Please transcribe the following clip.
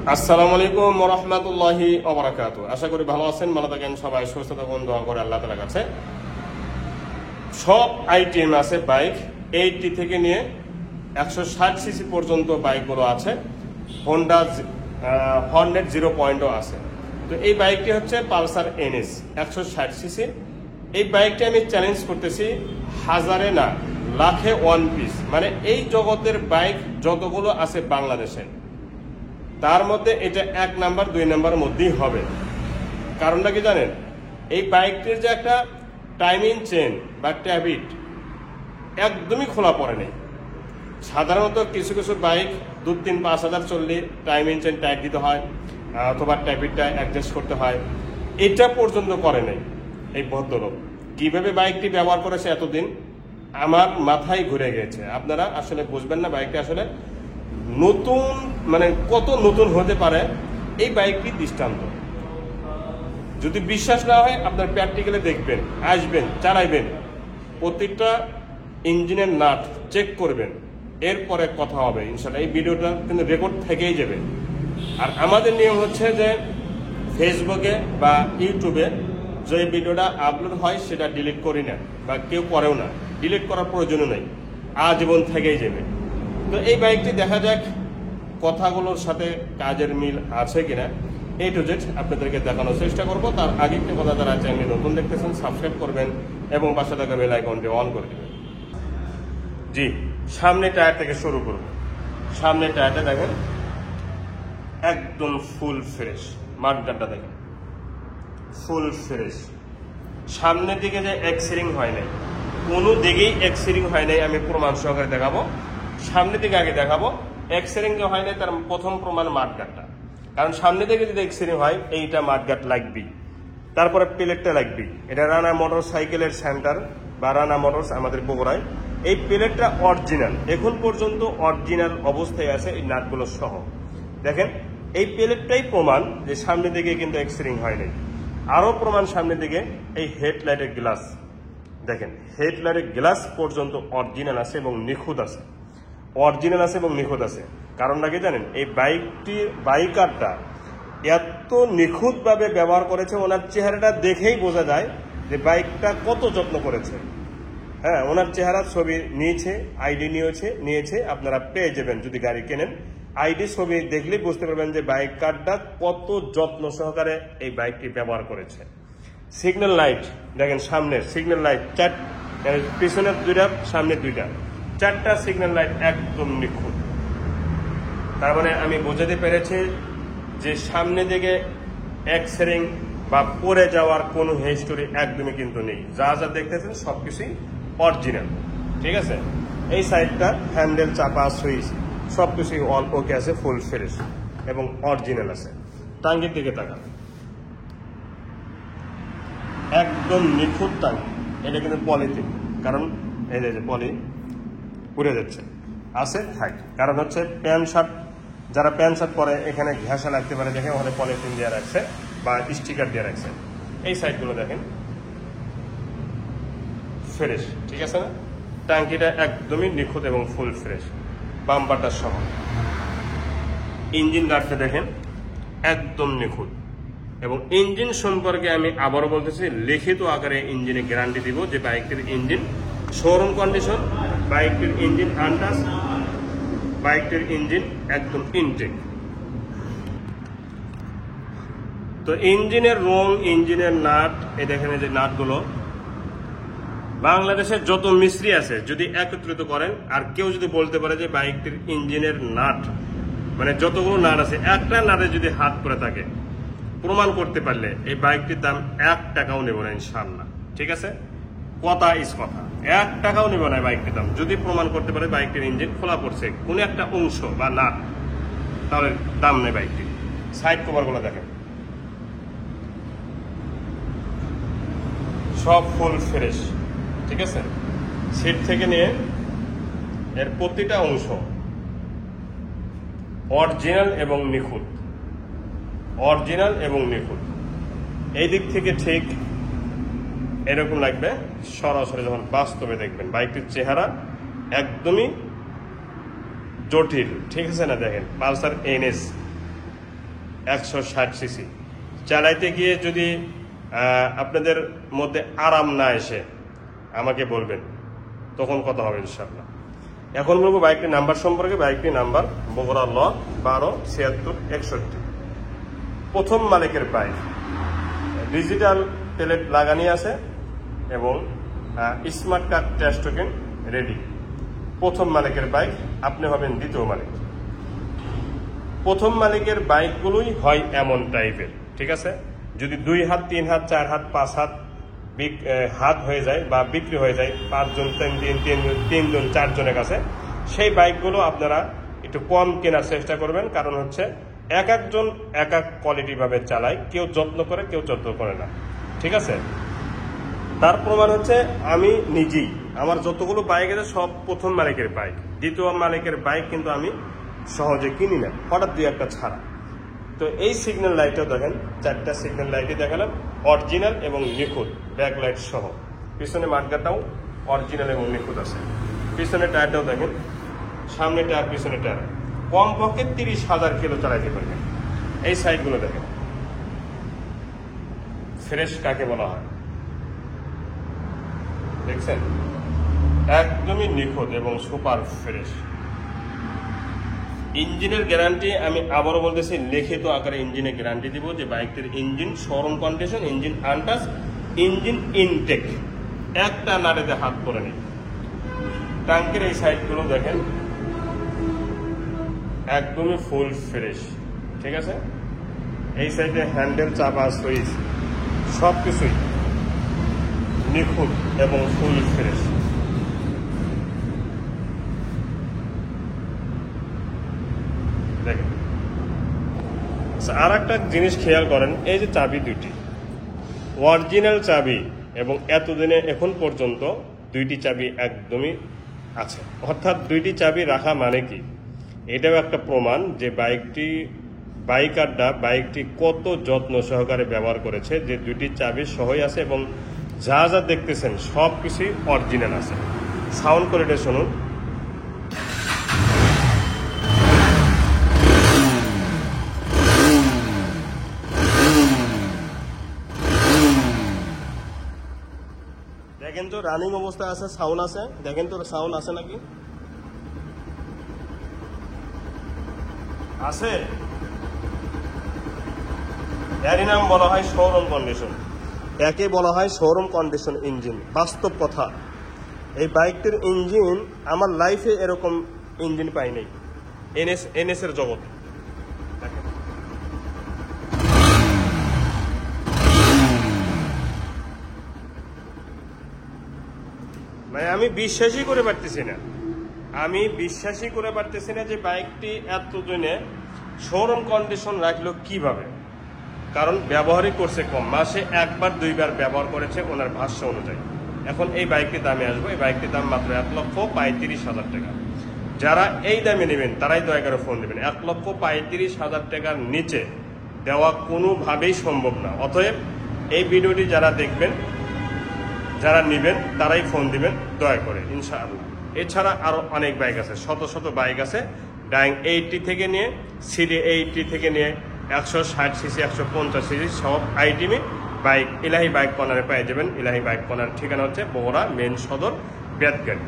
আসসালামু আলাইকুম ওয়া রাহমাতুল্লাহি ওয়া বারাকাতুহু। আশা করি ভালো আছেন, ভালো থাকেন, সবাই সুস্থ থাকুন, দোয়া করে আল্লাহ তাআলার কাছে। সব আইটেম আছে বাইক, 80 থেকে নিয়ে 160 সিসি পর্যন্ত বাইকগুলো আছে। হোন্ডা হর্নেট 0.ও আছে। তো এই বাইকটি হচ্ছে পালসার এনএস 160 সিসি। এই বাইকটি আমি চ্যালেঞ্জ করতেছি হাজারে না লাখে ওয়ান পিস, মানে এই জগতের বাইক যতগুলো আছে বাংলাদেশে তার মধ্যে এটা 1 নাম্বার 2 নাম্বার মধ্যেই হবে। কারণটা কি জানেন? এই বাইকটির যে একটা টাইমিং চেন বা ট্যাবিট একদমই খোলা পড়ে নেই। সাধারণত কিছু কিছু বাইক 2-3-5 হাজার চললে টাইমিং চেন টাইট দিতে হয় অথবা ট্যাবিটটা অ্যাডজাস্ট করতে হয়, এটা পর্যন্ত করে নেই এই ভদ্রলোক। কিভাবে বাইকটি ব্যবহার করেছে এতদিন আমার মাথায় ঘুরে গেছে। আপনারা আসলে বুঝবেন না বাইকটি আসলে নতুন, মানে কত নতুন হতে পারে এই বাইকটি দৃষ্টান্ত। যদি বিশ্বাস না হয় আপনার প্র্যাকটিক্যালে দেখবেন, আসবেন, চালাইবেন, প্রত্যেকটা ইঞ্জিনের নাট চেক করবেন, এরপরে কথা হবে ইনশাল্লাহ। এই ভিডিওটা কিন্তু রেকর্ড থেকেই যাবে। আর আমাদের নিয়ম হচ্ছে যে ফেসবুকে বা ইউটিউবে যে ভিডিওটা আপলোড হয় সেটা ডিলিট করি না, বা কেউ করেও না, ডিলিট করার প্রয়োজনও নেই, আজীবন থেকেই যাবে। তো এই বাইকটি দেখা যাক কথাগুলোর সাথে কাজের মিল আছে কিনা, A to Z আপনাদেরকে দেখানোর চেষ্টা করব। তার আগে একটি কথা, যারা চ্যানেল নতুন দেখতেছেন সাবস্ক্রাইব করবেন এবং পাশে থাকা বেল আইকনটি অন করে দেবেন। জি, সামনে টায়ার থেকে শুরু করব। সামনে টায়ারটা দেখেন একদম ফুল ফ্রেশ, মাঠগাটটা দেখেন ফুল ফ্রেশ। সামনের দিকে যে এক্সিরিং হয় নাই, কোনো দিকেই এক্সিরিং হয় নাই, আমি প্রমাণ সহকারে দেখাবো। সামনের দিকে আগে দেখাবো। এক্সিরিং যে হয় নাই তার প্রথম প্রমাণ মাঠগাটটা, কারণ সামনে দিকে যদি এক্সিরিং হয় এইটা মাঠগাট লাগবেই, তারপরে প্লেটটা লাগবেই। এটা রানা মোটর সাইকেলের সেন্টার বা রানা মোটরস আমাদের বগুড়ায়। এই প্লেটটা অরিজিনাল, এখন পর্যন্ত অরিজিনাল অবস্থায় আছে এই নাটগুলো সহ। দেখেন এই প্লেটটাই প্রমাণ যে সামনের দিকে কিন্তু এক্সিরিং হয় নাই। আরো প্রমাণ সামনের দিকে এই হেডলাইটের গ্লাস দেখেন, হেডলাইটের গ্লাস পর্যন্ত অরিজিনাল আছে এবং নিখুঁত আছে, অরিজিনাল আছে এবং নিখুঁত আছে। কারণটা কি জানেন? এই বাইকারটা এত নিখুঁতভাবে ব্যবহার করেছে, ওনার চেহারাটা দেখেই বোঝা যায় যে বাইকটা কত যত্ন করেছে। হ্যাঁ, ওনার চেহারা ছবি আইডি নিয়েছে, আপনারা পেয়ে যাবেন যদি গাড়ি কেনেন। আইডি ছবি দেখলেই বুঝতে পারবেন যে বাইকারটা কত যত্ন সহকারে এই বাইকটি ব্যবহার করেছে। সিগন্যাল লাইট দেখেন, সামনের সিগন্যাল লাইট পিছনের 2টা, সামনের 2টা, 4টা সিগন্যাল লাইট একদম নিখুঁত। তার মানে আমি বোঝাতে পেরেছি যে সামনে দিকে এক্সরিং বা পড়ে যাওয়ার কোনো হিস্টোরি একদমই কিন্তু নেই। যা যা দেখতেছেন সবকিছুই অরিজিনাল, ঠিক আছে। এই সাইডটা হ্যান্ডেল, চাপা, সুইচ সবকিছুই অল ওকে আছে, ফুল ফ্রেশ এবং অরিজিনাল আছে। টাঙ্গির দিকে তাকান, একদম নিখুঁত টাঙ্গি। এটা কিন্তু পলিথিন, কারণ এই যে পলি পুড়ে যাচ্ছে, আছে থাক। কারণ হচ্ছে প্যান্ট শার্ট, যারা প্যান্ট শার্ট পরে এখানে ঘেঁষা লাগতে পারে, দেখে ওখানে পলিথিন দিয়ে রাখছে বা স্টিকার দিয়ে রাখছে। এই সাইডগুলো দেখেন ফ্রেশ, ঠিক আছে না? ট্যাঙ্কিটা একদমই নিখুঁত এবং ফুল ফ্রেশ, বাম্পারটা সহ। ইঞ্জিন গার্ডটা দেখেন একদম নিখুঁত। এবং ইঞ্জিন সম্পর্কে আমি আবারও বলতেছি, লিখিত আকারে ইঞ্জিনে গ্যারান্টি দিব যে বাইকটির ইঞ্জিন শোরুম কন্ডিশন, বাইকটির ইঞ্জিন আনটাচ, বাইকটির ইঞ্জিন একদম ইনটেক। তো ইঞ্জিনের রং, ইঞ্জিনের নাট, এই দেখেন যে নাটগুলো বাংলাদেশের যত মিস্ত্রি আছে যদি একত্রিত করেন, আর কেউ যদি বলতে পারে যে বাইকটির ইঞ্জিনের নাট, মানে যতগুলো নাট আছে একটা নাটে যদি হাত করে থাকে, প্রমাণ করতে পারলে এই বাইকটির দাম 1 টাকাও নেব না ইনশাআল্লাহ, ঠিক আছে। কথা ইস কথা, 1 টাকাও নেব না বাইকটির দাম, যদি প্রমাণ করতে পারে বাইকটির ইঞ্জিন খোলা পড়ছে কোনো একটা অংশ বা নাট, তাহলে দাম নেই বাইকটির। সাইড কভারগুলো দেখেন সব ফুল ফ্রেশ, ঠিক আছে। সিট থেকে নিয়ে এর প্রতিটা অংশ অরিজিনাল এবং নিখুঁত, অরিজিনাল এবং নিখুঁত। এই দিক থেকে ঠিক এরকম লাগবে, সরাসরি যখন বাস্তবে দেখবেন বাইকটির চেহারা একদমই জটিল, ঠিক আছে না? দেখেন পালসার এনএস 160 সিসি। চালাইতে গিয়ে যদি আপনাদের মধ্যে আরাম না এসে আমাকে বলবেন, তখন কথা হবে ইনশাআল্লাহ। এখন বলবো বাইকটির নাম্বার সম্পর্কে। বাইকটির নাম্বার বগুড়া ল 127661। প্রথম মালিকের বাইক, ডিজিটাল প্লেট লাগানি আছে এবং smart card test token ready. প্রথম মালিকের বাইক, আপনি হবেন দ্বিতীয় মালিক। প্রথম মালিকের বাইকগুলোই হয় এমন টাইপের, ঠিক আছে? যদি 2 হাত 3 হাত 4 হাত 5 হাত হাত হয়ে যায় বা বিক্রি হয়ে যায় 5 জন 3 জন 4 জনের কাছে, সেই বাইকগুলো আপনারা একটু কম কেনার চেষ্টা করবেন। কারণ হচ্ছে এক একজন এক এক কোয়ালিটি ভাবে চালায়, কেউ যত্ন করে কেউ যত্ন করে না, ঠিক আছে? তার প্রমাণ হচ্ছে আমি নিজেই, আমার যতগুলো বাইক আছে সব প্রথম মালিকের বাইক। দ্বিতীয় মালিকের বাইক কিন্তু আমি সহজে কিনি না, হঠাৎ 2-1টা ছাড়া। তো এই সিগন্যাল লাইটও দেখেন, 4টা সিগন্যাল লাইটই দেখালাম অরিজিনাল এবং নিখুঁত, ব্যাক লাইট সহ। পিছনে মাঠগাটাও অরিজিনাল এবং নিখুঁত আছে। পিছনে টায়ারটাও দেখেন, সামনে টায়ার পিছনে টায়ার, কমপক্ষে 30,000 কিলো চালাইতে পারবেন। এই সাইডগুলো দেখেন, ফ্রেশ কাকে বলা হয় দেখছেন, একদমই নিখুঁত এবং সুপার ফ্রেশ। ইঞ্জিনের গ্যারান্টি আমি আবারও বলতেছি, লিখিত আকারে ইঞ্জিনের গ্যারান্টি দিব যে বাইকটির engine showroom condition, engine untouch, engine intact, একটা নাড়িতে হাত করে নেই। ট্যাঙ্কের এই সাইডগুলো দেখেন, একদমই ফুল ফ্রেশ, ঠিক আছে? এই সাইডে হ্যান্ডেল, চাপা, সুইচ সব কিছুই নিখুঁত এবং ফুল ফ্রেশ। দেখেন, আর একটা জিনিস খেয়াল করেন, এই যে চাবি দুটি অরিজিনাল চাবি এবং এতদিনে এখন পর্যন্ত 2টি চাবি একদমই আছে। অর্থাৎ 2টি চাবি রাখা মানে কি, এটাও একটা প্রমাণ যে বাইকটি কত যত্ন সহকারে ব্যবহার করেছে, যে 2টি চাবি সহই আছে এবং যা যা দেখতেছেন সব কিছুই অরিজিনাল আছে। সাউন্ড কোয়ালিটি শুনুন। দেখেন তো রানিং অবস্থায় আছে, সাউন্ড আছে, দেখেন তো সাউন্ড আছে নাকি, আছে? এরই নাম বলা হয় শোরুম কন্ডিশন, একে বলা হয় শোরুম কন্ডিশন ইঞ্জিন। বাস্তব কথা, এই বাইকটির ইঞ্জিন আমার লাইফে এরকম ইঞ্জিন পাই নাই এনএস এর জগৎ। মানে আমি বিশ্বাসই করে পারতেছি না যে বাইকটি এতদিনে শোরুম কন্ডিশন রাখলো কিভাবে। কারণ ব্যবহারই করছে কম, মাসে 1 2 বার ব্যবহার করেছে ওনার ভাষ্য অনুযায়ী। এখন এই বাইকটির দামে আসবো, এই বাইকটির দাম মাত্র 1,35,000 টাকা। যারা এই দামে নেবেন তারাই দয়া করে ফোন দেবেন। 1,35,000 টাকার নিচে দেওয়া কোনোভাবেই সম্ভব না। অতএব এই ভিডিওটি যারা দেখবেন, যারা নেবেন তারাই ফোন দিবেন দয়া করে ইনশাআল্লাহ। এছাড়া আরো অনেক বাইক আছে, শত শত বাইক আছে, ডাইং 80 থেকে নিয়ে সিডি 80 থেকে নিয়ে 160 সিসি 150 সিসি সব আইটেমে বাইক ইলাহি বাইক কর্নারে পেয়ে যাবেন। ইলাহি বাইক কর্নার ঠিকানা হচ্ছে বগুড়া মেন সদর বেতগাড়ি।